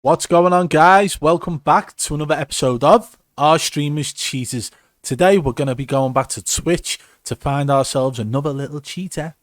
What's going on, guys? Welcome back to another episode of Our Streamers Cheaters. Today we're going to be going back to Twitch to find ourselves another little cheater.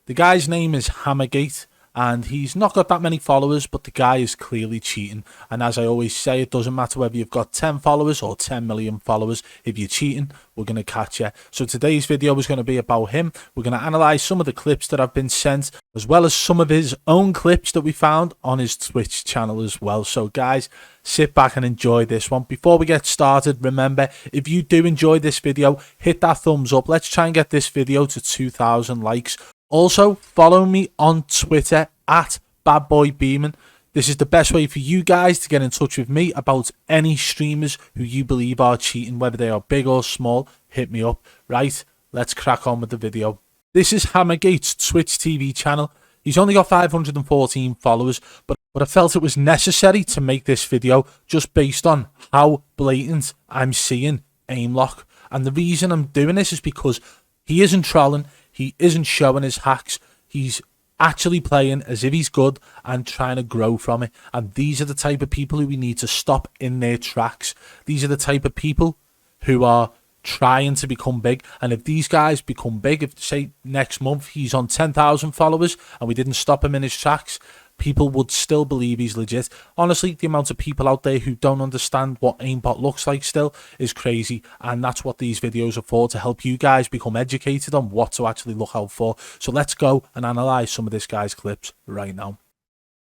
The guy's name is HAMMERG8 and he's not got that many followers, but the guy is clearly cheating. And as I always say, it doesn't matter whether you've got 10 followers or 10 million followers. If you're cheating, we're going to catch you. So today's video is going to be about him. We're going to analyze some of the clips that have been sent, as well as some of his own clips that we found on his Twitch channel as well. So guys, sit back and enjoy this one. Before we get started, remember, if you do enjoy this video, hit that thumbs up. Let's try and get this video to 2,000 likes. Also, follow me on Twitter at BadBoyBeeman. This is the best way for you guys to get in touch with me about any streamers who you believe are cheating, whether they are big or small. Hit me up. Right, let's crack on with the video. This is HAMMERG8's Twitch TV channel. He's only got 514 followers, but I felt it was necessary to make this video just based on how blatant I'm seeing aim lock. And the reason I'm doing this is because he isn't trolling. He isn't showing his hacks. He's actually playing as if he's good and trying to grow from it. And these are the type of people who we need to stop in their tracks. These are the type of people who are trying to become big. And if these guys become big, if say next month he's on 10,000 followers and we didn't stop him in his tracks, people would still believe he's legit. Honestly, the amount of people out there who don't understand what aimbot looks like still is crazy, and that's what these videos are for, to help you guys become educated on what to actually look out for. So let's go and analyze some of this guy's clips right now.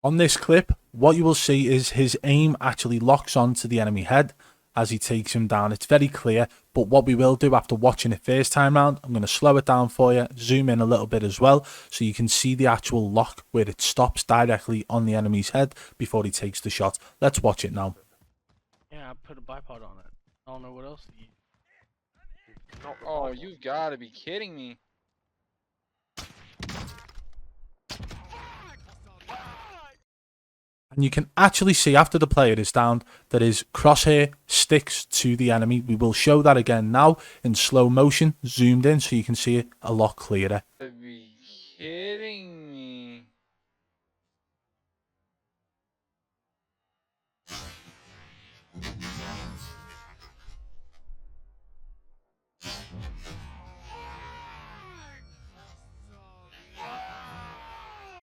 On this clip, what you will see is his aim actually locks onto the enemy head as he takes him down. It's very clear, but what we will do after watching it first time round, I'm going to slow it down for you, zoom in a little bit as well, so you can see the actual lock where it stops directly on the enemy's head before he takes the shot. Let's watch it now. Yeah, I put a bipod on it. I don't know what else to use. Oh, you've got to be kidding me. And you can actually see after the player is down that his crosshair sticks to the enemy. We will show that again now in slow motion, zoomed in, so you can see it a lot clearer. You've got to be kidding me.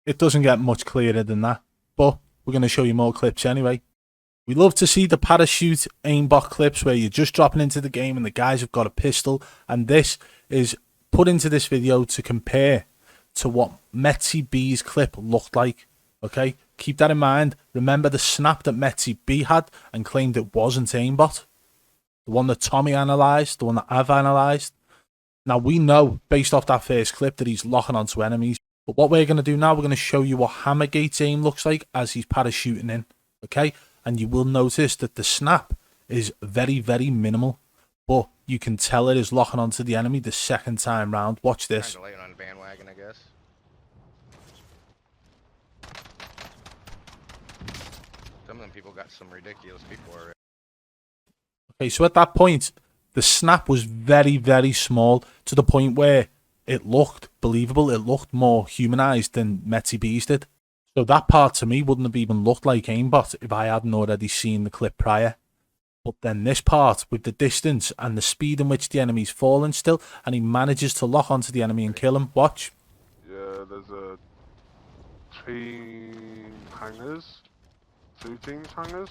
It doesn't get much clearer than that, but we're going to show you more clips anyway. We love to see the parachute aimbot clips where you're just dropping into the game and the guys have got a pistol, and this is put into this video to compare to what Metzi B's clip looked like. Okay, keep that in mind. Remember the snap that Metzi B had and claimed it wasn't aimbot, the one that Tommy analysed, the one that I've analysed. Now we know based off that first clip that he's locking onto enemies, but what we're going to do now, we're going to show you what HAMMERG8's aim looks like as he's parachuting in. Okay, and you will notice that the snap is very, very minimal, but you can tell it is locking onto the enemy the second time round. Watch this. Kind of late on the bandwagon, I guess. Some of them people got some ridiculous people already. Okay, so at that point, the snap was very, very small to the point where it looked believable. It looked more humanized than Metzi B's did. So that part to me wouldn't have even looked like aimbot if I hadn't already seen the clip prior. But then this part with the distance and the speed in which the enemy's falling still, and he manages to lock onto the enemy and kill him. Watch. Yeah, there's a team hangers. 2 teams hangers.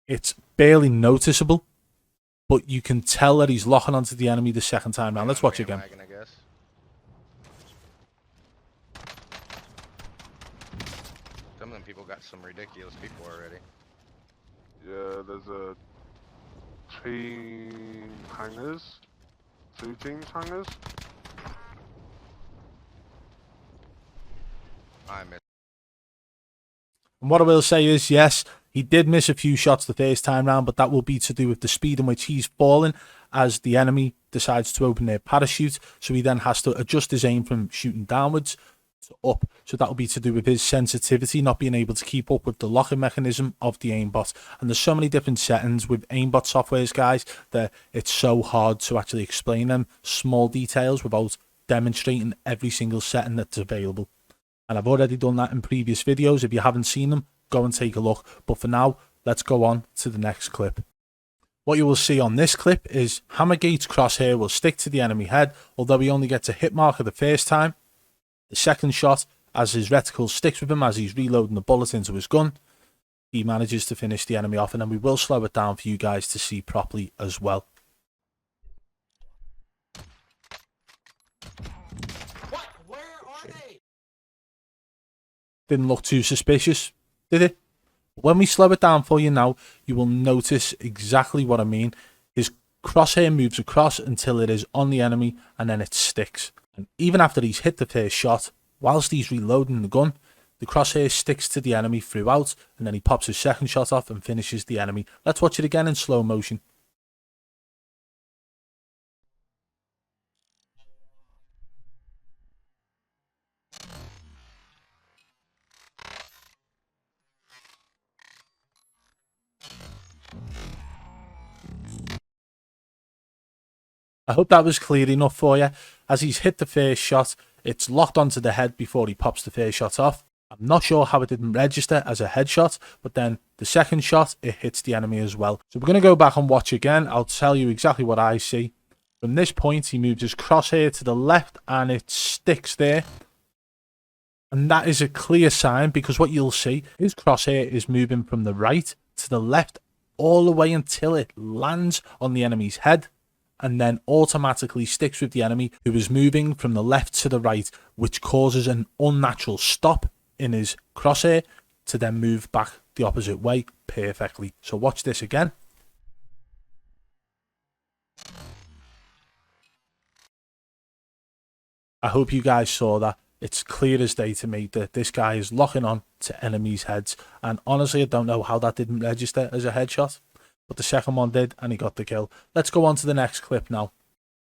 It's barely noticeable, but you can tell that he's locking onto the enemy the second time round. Let's watch it again. I guess. Some of them people got some ridiculous people already. Yeah, there's a team hangers. 2 teams hangers. I missed. And what I will say is, yes, he did miss a few shots the first time round, but that will be to do with the speed in which he's falling as the enemy decides to open their parachute. So he then has to adjust his aim from shooting downwards to up. So that will be to do with his sensitivity not being able to keep up with the locking mechanism of the aimbot. And there's so many different settings with aimbot softwares, guys, that it's so hard to actually explain them small details without demonstrating every single setting that's available. And I've already done that in previous videos. If you haven't seen them, go and take a look. But for now, let's go on to the next clip. What you will see on this clip is HAMMERG8's crosshair will stick to the enemy head, although he only gets a hit marker the first time. The second shot, as his reticle sticks with him as he's reloading the bullet into his gun, he manages to finish the enemy off, and then we will slow it down for you guys to see properly as well. What? Where are they? Didn't look too suspicious, did it? When we slow it down for you now, you will notice exactly what I mean. His crosshair moves across until it is on the enemy, and then it sticks. And even after he's hit the first shot, whilst he's reloading the gun, the crosshair sticks to the enemy throughout, and then he pops his second shot off and finishes the enemy. Let's watch it again in slow motion. I hope that was clear enough for you. As he's hit the first shot, it's locked onto the head before he pops the first shot off. I'm not sure how it didn't register as a headshot, but then the second shot, it hits the enemy as well. So we're going to go back and watch again. I'll tell you exactly what I see. From this point, he moves his crosshair to the left and it sticks there. And that is a clear sign, because what you'll see, his crosshair is moving from the right to the left all the way until it lands on the enemy's head, and then automatically sticks with the enemy who is moving from the left to the right, which causes an unnatural stop in his crosshair to then move back the opposite way perfectly. So watch this again. I hope you guys saw that. It's clear as day to me that this guy is locking on to enemies' heads, and honestly I don't know how that didn't register as a headshot. But the second one did, and he got the kill. Let's go on to the next clip now.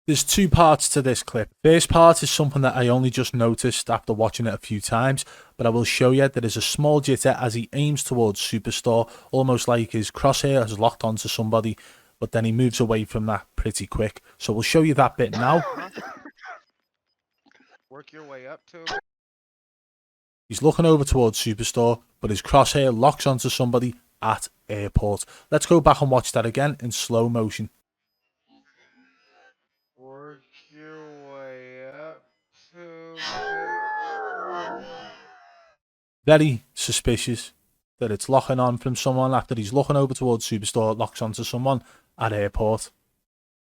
There's two parts to this clip. First part is something that I only just noticed after watching it a few times, but I will show you there is a small jitter as he aims towards Superstore, almost like his crosshair has locked onto somebody, but then he moves away from that pretty quick. So we'll show you that bit now. Work your way up to him. He's looking over towards Superstore, but his crosshair locks onto somebody at airport. Let's go back and watch that again in slow motion. Work your way up to Very suspicious that it's locking on from someone after he's looking over towards Superstore, locks onto someone at airport.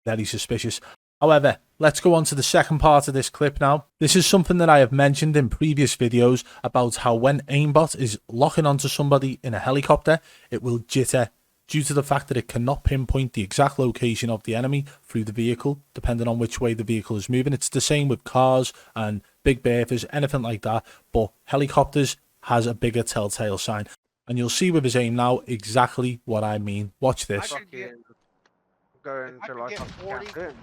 Very suspicious. However, let's go on to the second part of this clip now. This is something that I have mentioned in previous videos about how when Aimbot is locking onto somebody in a helicopter, it will jitter due to the fact that it cannot pinpoint the exact location of the enemy through the vehicle, depending on which way the vehicle is moving. It's the same with cars and big berthers, anything like that, but helicopters has a bigger telltale sign. And you'll see with his aim now exactly what I mean. Watch this. Going to like get a 40 campaign.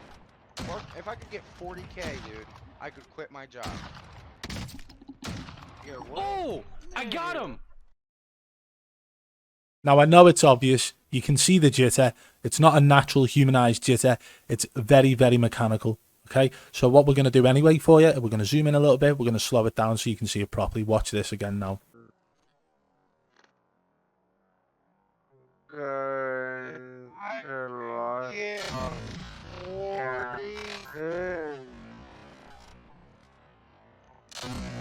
If I could get 40k, dude, I could quit my job. Yeah, what? Oh! I got him! Now I know it's obvious, you can see the jitter, it's not a natural humanized jitter, it's very, very mechanical, okay? So what we're going to do anyway for you, we're going to zoom in a little bit, we're going to slow it down so you can see it properly. Watch this again now. I could get 40k.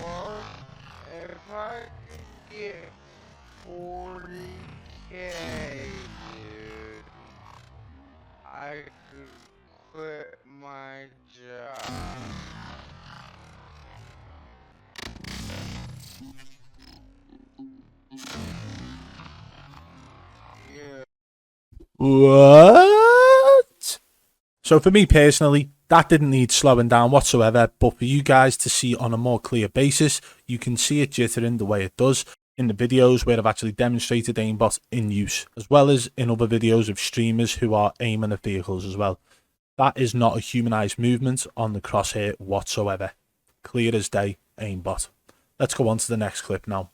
What if I could get 40k, dude? I could quit my job. Yeah. What? So for me personally, that didn't need slowing down whatsoever, but for you guys to see on a more clear basis, you can see it jittering the way it does in the videos where I've actually demonstrated Aimbot in use, as well as in other videos of streamers who are aiming at vehicles as well. That is not a humanized movement on the crosshair whatsoever. Clear as day, Aimbot. Let's go on to the next clip now.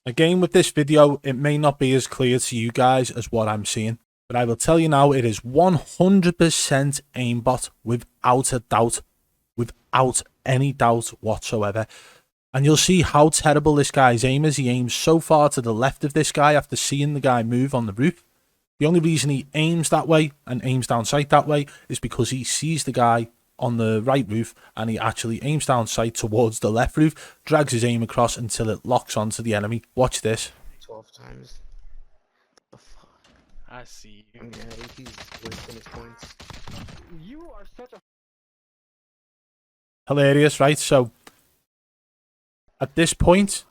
Again, with this video, it may not be as clear to you guys as what I'm seeing, but I will tell you now, it is 100% Aimbot without a doubt, without any doubt whatsoever. And you'll see how terrible this guy's aim is. He aims so far to the left of this guy after seeing the guy move on the roof. The only reason he aims that way and aims down sight that way is because he sees the guy on the right roof and he actually aims down sight towards the left roof, drags his aim across until it locks onto the enemy. Watch this. 12 times. The fuck? I see you. Yeah, he's wasting his points. You are such a. Hilarious, right? So at this point,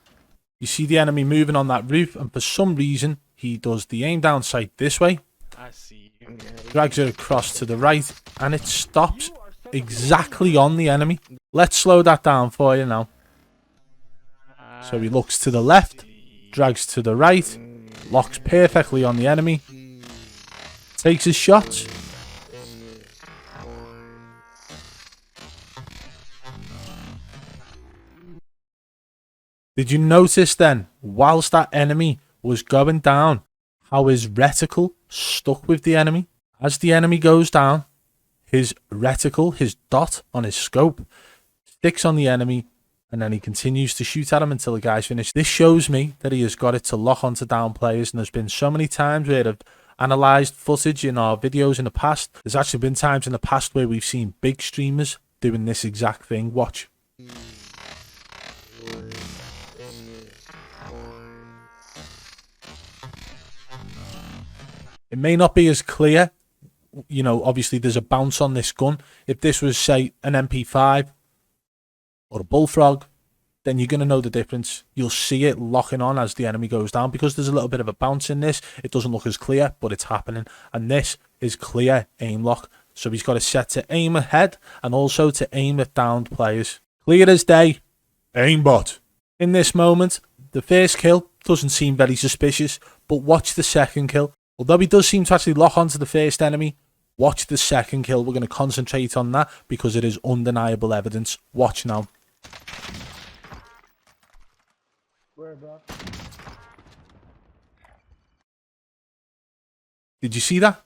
you see the enemy moving on that roof, and for some reason, he does the aim down sight this way, I see you. Yeah, drags it across to the right, and it stops exactly on the enemy. Let's slow that down for you now. So he looks to the left, drags to the right, locks perfectly on the enemy, takes his shots. Did you notice then, whilst that enemy was going down, how his reticle stuck with the enemy? As the enemy goes down, his reticle, his dot on his scope, sticks on the enemy, and then he continues to shoot at him until the guy's finished. This shows me that he has got it to lock onto down players, and there's been so many times where I've analysed footage in our videos in the past. There's actually been times in the past where we've seen big streamers doing this exact thing. Watch. It may not be as clear, you know, obviously there's a bounce on this gun. If this was, say, an MP5 or a Bullfrog, then you're going to know the difference. You'll see it locking on as the enemy goes down because there's a little bit of a bounce in this. It doesn't look as clear, but it's happening. And this is clear aim lock. So he's got it set to aim ahead and also to aim at downed players. Clear as day. Aimbot. In this moment, the first kill doesn't seem very suspicious, but watch the second kill. Although he does seem to actually lock onto the first enemy, watch the second kill. We're going to concentrate on that because it is undeniable evidence. Watch now. Where, bro? Did you see that?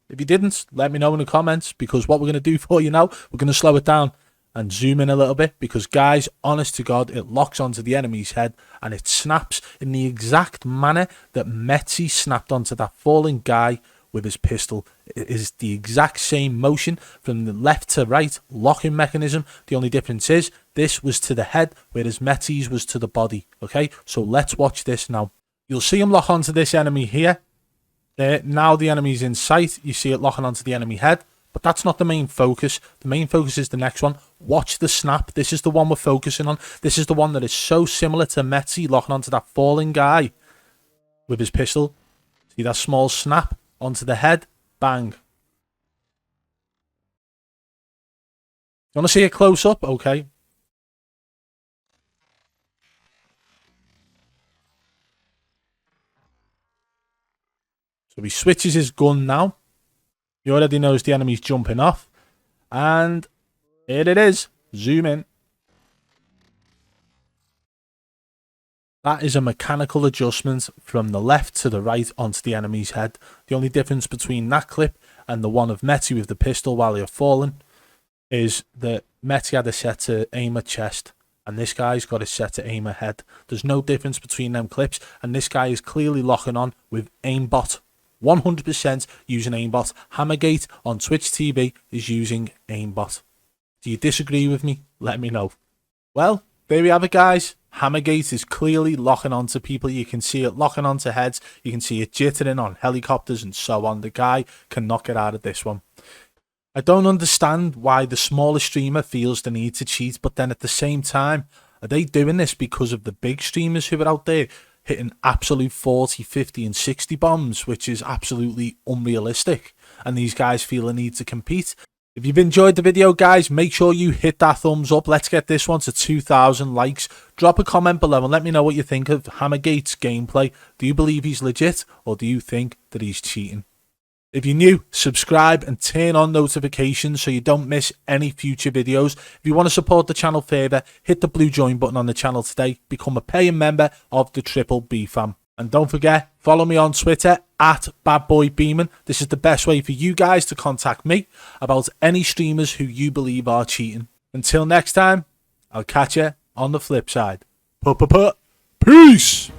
If you didn't, let me know in the comments, because what we're going to do for you now, we're going to slow it down and zoom in a little bit, because guys, honest to God, it locks onto the enemy's head and it snaps in the exact manner that Metzi snapped onto that falling guy with his pistol. It is the exact same motion from the left to right locking mechanism. The only difference is this was to the head, whereas Metzi's was to the body. Okay, so let's watch this now. You'll see him lock onto this enemy here. There, now the enemy's in sight. You see it locking onto the enemy head. But that's not the main focus. The main focus is the next one. Watch the snap. This is the one we're focusing on. This is the one that is so similar to Metzi locking onto that falling guy with his pistol. See that small snap onto the head? Bang. You want to see it close up? Okay. So he switches his gun now. He already knows the enemy's jumping off. And here it is. Zoom in. That is a mechanical adjustment from the left to the right onto the enemy's head. The only difference between that clip and the one of Metzi with the pistol while you're falling is that Metzi had it set to aim at chest, and this guy's got it set to aim at head. There's no difference between them clips, and this guy is clearly locking on with Aimbot. 100% using Aimbot. HAMMERG8 on Twitch TV is using Aimbot. Do you disagree with me? Let me know. Well, there we have it, guys. HAMMERG8 is clearly locking onto people. You can see it locking onto heads. You can see it jittering on helicopters and so on. The guy cannot get out of this one. I don't understand why the smaller streamer feels the need to cheat, but then at the same time, are they doing this because of the big streamers who are out there hitting absolute 40, 50 and 60 bombs, which is absolutely unrealistic, and these guys feel a need to compete? If you've enjoyed the video, guys, make sure you hit that thumbs up. Let's get this one to 2,000 likes. Drop a comment below and let me know what you think of HAMMERG8's gameplay. Do you believe he's legit, or do you think that he's cheating? If you're new, subscribe and turn on notifications so you don't miss any future videos. If you want to support the channel further, hit the blue join button on the channel today. Become a paying member of the Triple B fam. And don't forget, follow me on Twitter at BadBoyBeeman. This is the best way for you guys to contact me about any streamers who you believe are cheating. Until next time, I'll catch you on the flip side. Peace!